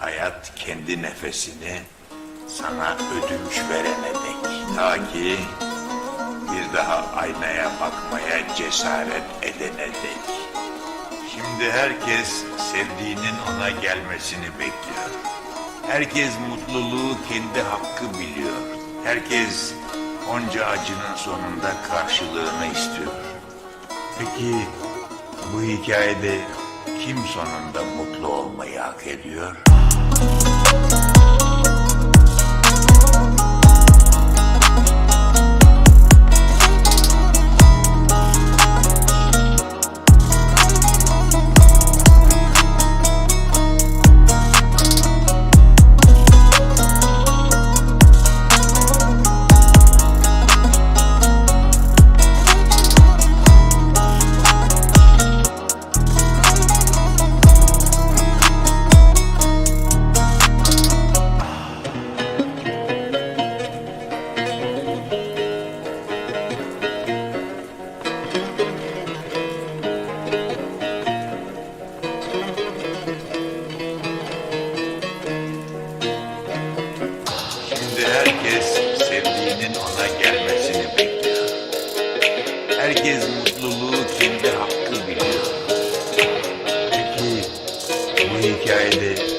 Hayat kendi nefesini sana ödünç verene dek. Ta ki bir daha aynaya bakmaya cesaret edene dek. Şimdi herkes sevdiğinin ona gelmesini bekliyor. Herkes mutluluğu kendi hakkı biliyor. Herkes onca acının sonunda karşılığını istiyor. Peki bu hikayede kim sonunda mutlu olmayı hak ediyor? Şimdi herkes sevdiğinin ona gelmesini bekliyor. Herkes mutluluğu kendi hakkı biliyor. Peki bu hikayede